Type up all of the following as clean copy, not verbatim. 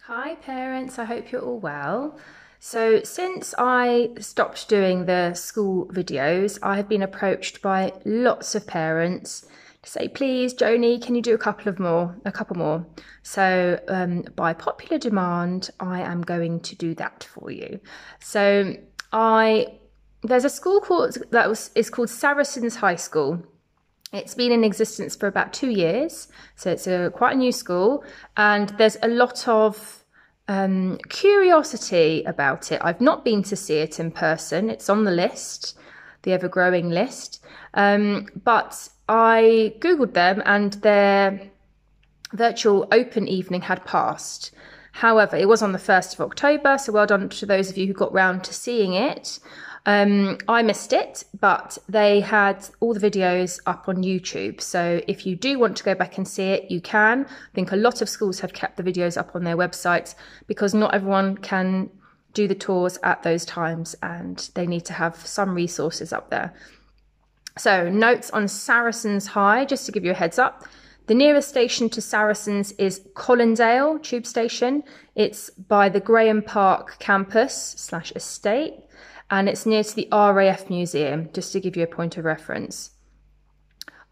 Hi parents, I hope you're all well. So since I stopped doing the school videos, I have been approached by lots of parents to say, please, Joni, can you do a couple more? So by popular demand, I am going to do that for you. So there's a school is called Saracens High School. It's been in existence for about 2 years, so it's quite a new school, and there's a lot of curiosity about it. I've not been to see it in person. It's on the list, the ever-growing list, but I Googled them and their virtual open evening had passed. However, it was on the 1st of October, so well done to those of you who got round to seeing it. I missed it, but they had all the videos up on YouTube. So if you do want to go back and see it, you can. I think a lot of schools have kept the videos up on their websites because not everyone can do the tours at those times and they need to have some resources up there. So notes on Saracens High, just to give you a heads up. The nearest station to Saracens is Colindale Tube Station. It's by the Graham Park campus / estate. And it's near to the RAF Museum, just to give you a point of reference.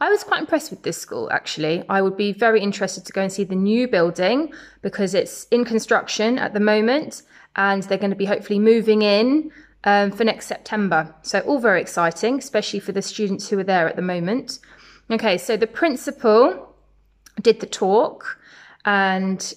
I was quite impressed with this school, actually. I would be very interested to go and see the new building because it's in construction at the moment and they're going to be hopefully moving in for next September. So all very exciting, especially for the students who are there at the moment. Okay, so the principal did the talk and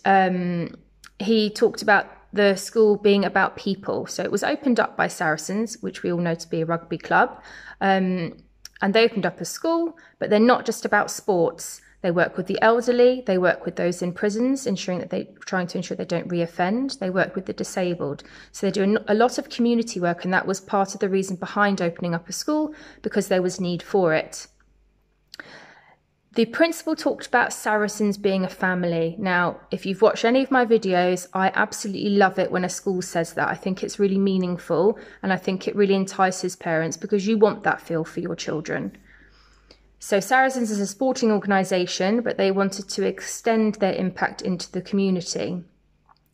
he talked about the school being about people. So it was opened up by Saracens, which we all know to be a rugby club. And they opened up a school, but they're not just about sports. They work with the elderly, they work with those in prisons, trying to ensure they don't reoffend. They work with the disabled. So they do a lot of community work, and that was part of the reason behind opening up a school, because there was need for it. The principal talked about Saracens being a family. Now, if you've watched any of my videos, I absolutely love it when a school says that. I think it's really meaningful and I think it really entices parents because you want that feel for your children. So Saracens is a sporting organisation, but they wanted to extend their impact into the community,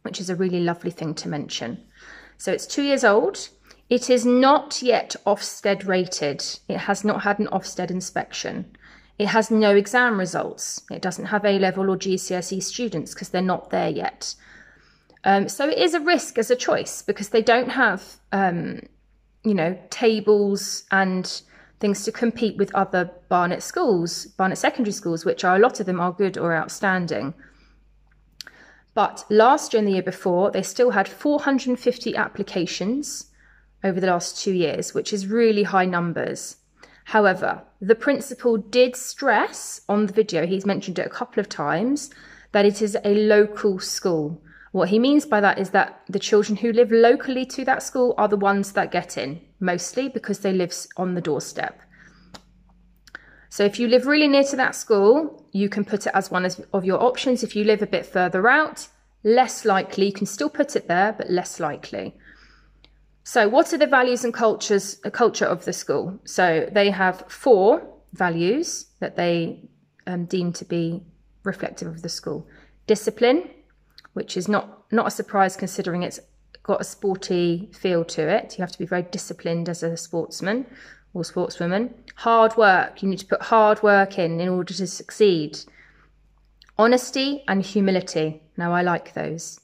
which is a really lovely thing to mention. So it's 2 years old. It is not yet Ofsted rated. It has not had an Ofsted inspection. It has no exam results. It doesn't have A-level or GCSE students because they're not there yet. So it is a risk as a choice because they don't have, tables and things to compete with other Barnet secondary schools, which are a lot of them are good or outstanding. But last year and the year before, they still had 450 applications over the last 2 years, which is really high numbers. However, the principal did stress on the video, he's mentioned it a couple of times, that it is a local school. What he means by that is that the children who live locally to that school are the ones that get in, mostly because they live on the doorstep. So if you live really near to that school, you can put it as one of your options. If you live a bit further out, less likely, you can still put it there, but less likely. So what are the values and culture of the school? So they have 4 values that they deem to be reflective of the school. Discipline, which is not a surprise considering it's got a sporty feel to it. You have to be very disciplined as a sportsman or sportswoman. Hard work, you need to put hard work in order to succeed. Honesty and humility. Now I like those.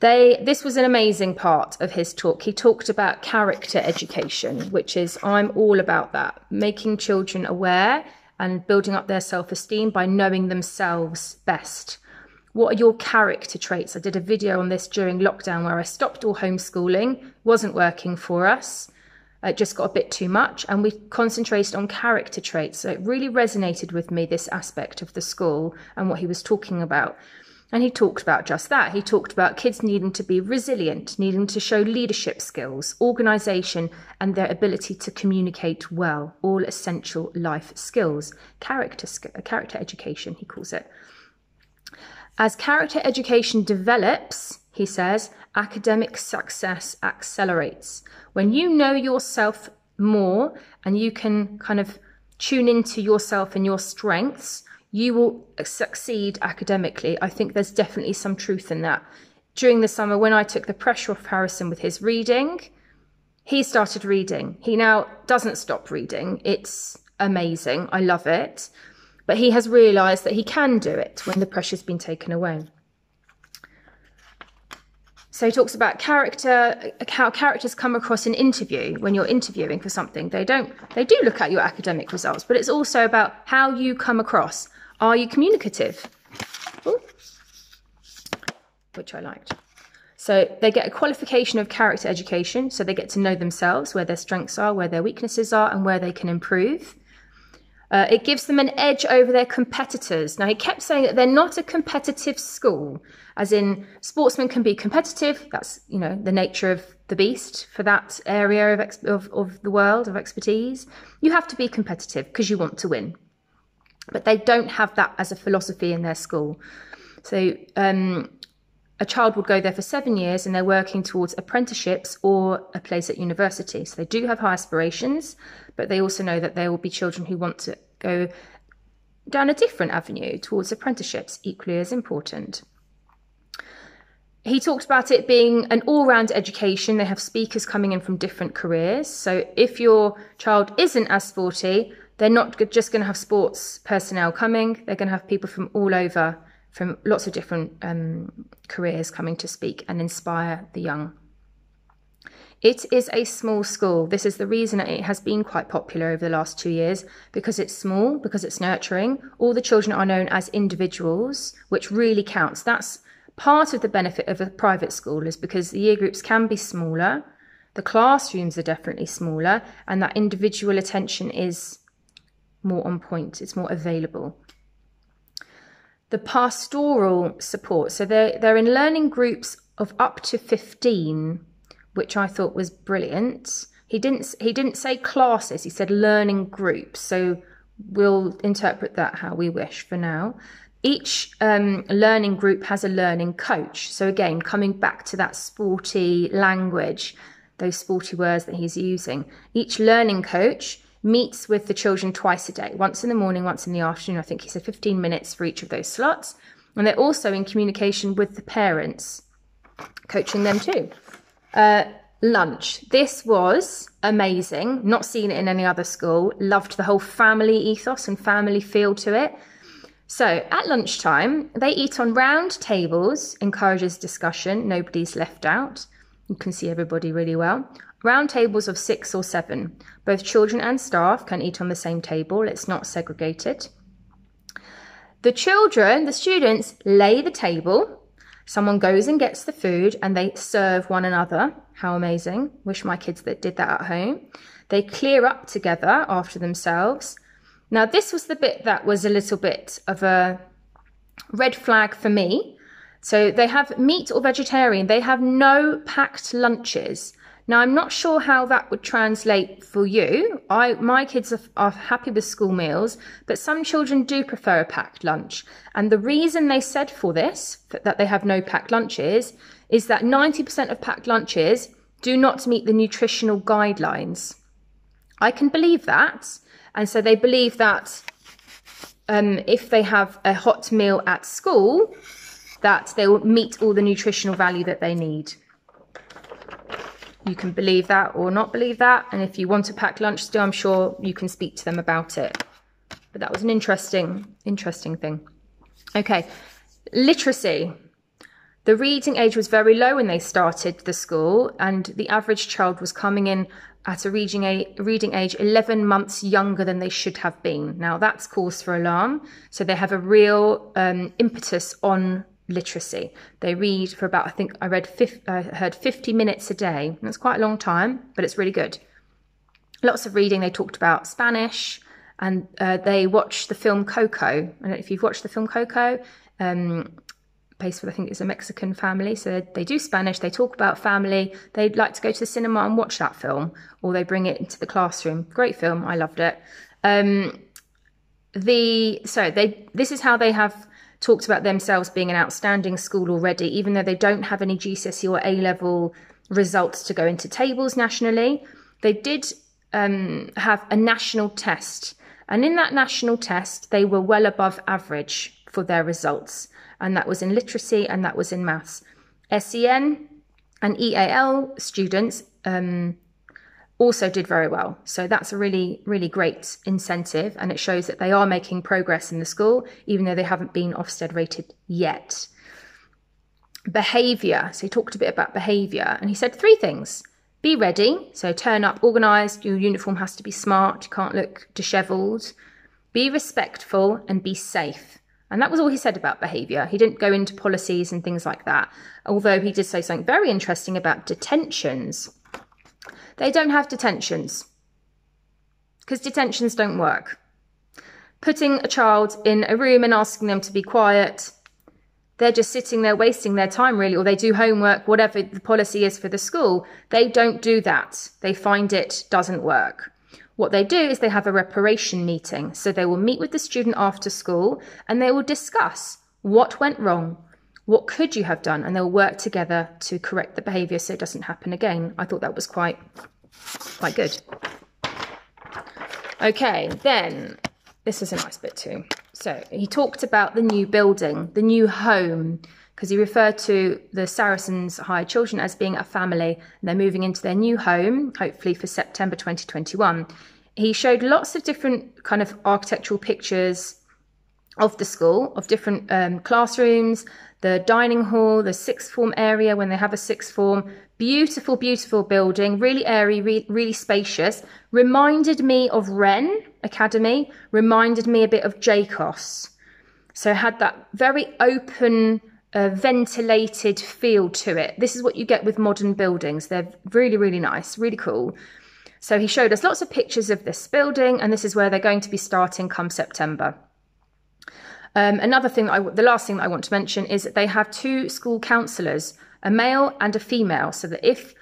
This was an amazing part of his talk. He talked about character education, which is, I'm all about that, making children aware and building up their self-esteem by knowing themselves best. What are your character traits? I did a video on this during lockdown where I stopped all homeschooling, wasn't working for us. It just got a bit too much and we concentrated on character traits. So it really resonated with me, this aspect of the school and what he was talking about. And he talked about just that. He talked about kids needing to be resilient, needing to show leadership skills, organisation, and their ability to communicate well, all essential life skills. Character education, he calls it. As character education develops, he says, academic success accelerates. When you know yourself more and you can kind of tune into yourself and your strengths, you will succeed academically. I think there's definitely some truth in that. during the summer, when I took the pressure off Harrison with his reading, he started reading. He now doesn't stop reading. It's amazing. I love it. But he has realised that he can do it when the pressure's been taken away. So he talks about character, how characters come across in interview when you're interviewing for something. They do look at your academic results, but it's also about how you come across. Are you communicative? Ooh. Which I liked. So they get a qualification of character education. So they get to know themselves, where their strengths are, where their weaknesses are, and where they can improve. It gives them an edge over their competitors. Now, he kept saying that they're not a competitive school, as in sportsmen can be competitive. That's, you know, the nature of the beast for that area of the world of expertise. You have to be competitive because you want to win. But they don't have that as a philosophy in their school. So a child would go there for 7 years and they're working towards apprenticeships or a place at university. So they do have high aspirations, but they also know that there will be children who want to go down a different avenue towards apprenticeships, equally as important. He talked about it being an all-round education. They have speakers coming in from different careers. So if your child isn't as sporty, they're not just going to have sports personnel coming. They're going to have people from all over, from lots of different careers coming to speak and inspire the young. It is a small school. This is the reason it has been quite popular over the last 2 years, because it's small, because it's nurturing. All the children are known as individuals, which really counts. That's part of the benefit of a private school, is because the year groups can be smaller, the classrooms are definitely smaller, and that individual attention is more on point, it's more available. The pastoral support, so they're in learning groups of up to 15, which I thought was brilliant. He didn't say classes, he said learning groups, so we'll interpret that how we wish for now. Each learning group has a learning coach. So again, coming back to that sporty language, those sporty words that he's using. Each learning coach meets with the children twice a day, once in the morning, once in the afternoon. I think he said 15 minutes for each of those slots. And they're also in communication with the parents, coaching them too. Lunch. This was amazing. Not seen it in any other school. Loved the whole family ethos and family feel to it. So at lunchtime, they eat on round tables, encourages discussion. Nobody's left out. You can see everybody really well. Round tables of 6 or 7. Both children and staff can eat on the same table. It's not segregated. The students lay the table. Someone goes and gets the food and they serve one another. How amazing. Wish my kids that did that at home. They clear up together after themselves. Now, this was the bit that was a little bit of a red flag for me. So they have meat or vegetarian. They have no packed lunches. Now, I'm not sure how that would translate for you. My kids are happy with school meals, but some children do prefer a packed lunch. And the reason they said for this, that they have no packed lunches, is that 90% of packed lunches do not meet the nutritional guidelines. I can believe that. And so they believe that if they have a hot meal at school, that they will meet all the nutritional value that they need. You can believe that or not believe that. And if you want a packed lunch still, I'm sure you can speak to them about it. But that was an interesting thing. Okay, literacy. The reading age was very low when they started the school, and the average child was coming in at a reading age 11 months younger than they should have been. Now, that's cause for alarm. So they have a real impetus on literacy. They read for about, I think I heard 50 minutes a day. That's quite a long time, but it's really good. Lots of reading. They talked about Spanish, and they watched the film Coco. I don't know if you've watched the film Coco. Based with, I think it's a Mexican family. So they do Spanish. They talk about family. They'd like to go to the cinema and watch that film, or they bring it into the classroom. Great film. I loved it. This is how they have talked about themselves being an outstanding school already, even though they don't have any GCSE or A-level results to go into tables nationally. They did have a national test. And in that national test, they were well above average for their results. And that was in literacy and that was in maths. SEN and EAL students also did very well. So that's a really, really great incentive, and it shows that they are making progress in the school, even though they haven't been Ofsted rated yet. Behaviour. So he talked a bit about behaviour, and he said 3 things. Be ready, so turn up organised, your uniform has to be smart, you can't look dishevelled. Be respectful and be safe. And that was all he said about behaviour. He didn't go into policies and things like that, although he did say something very interesting about detentions. They don't have detentions because detentions don't work. Putting a child in a room and asking them to be quiet, they're just sitting there wasting their time really, or they do homework, whatever the policy is for the school. They don't do that. They find it doesn't work. What they do is they have a reparation meeting. So they will meet with the student after school and they will discuss what went wrong, what could you have done, and they'll work together to correct the behaviour so it doesn't happen again. I thought that was quite good. Okay, then this is a nice bit too. So he talked about the new building, the new home, because he referred to the Saracens High children as being a family, and they're moving into their new home, hopefully for September 2021. He showed lots of different kind of architectural pictures of the school, of different classrooms, the dining hall, the sixth form area when they have a sixth form. Beautiful, beautiful building, really airy, really spacious. Reminded me of Wren Academy, reminded me a bit of JCOS. So it had that very open, ventilated feel to it. This is what you get with modern buildings. They're really, really nice, really cool. So he showed us lots of pictures of this building, and this is where they're going to be starting come September. Another thing, the last thing that I want to mention is that they have 2 school counsellors, a male and a female, so that if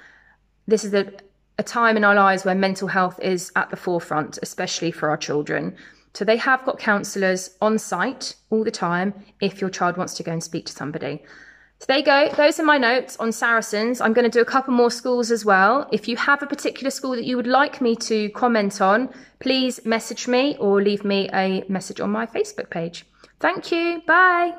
this is a time in our lives where mental health is at the forefront, especially for our children. So they have got counsellors on site all the time if your child wants to go and speak to somebody. So there you go. Those are my notes on Saracens. I'm going to do a couple more schools as well. If you have a particular school that you would like me to comment on, please message me or leave me a message on my Facebook page. Thank you. Bye.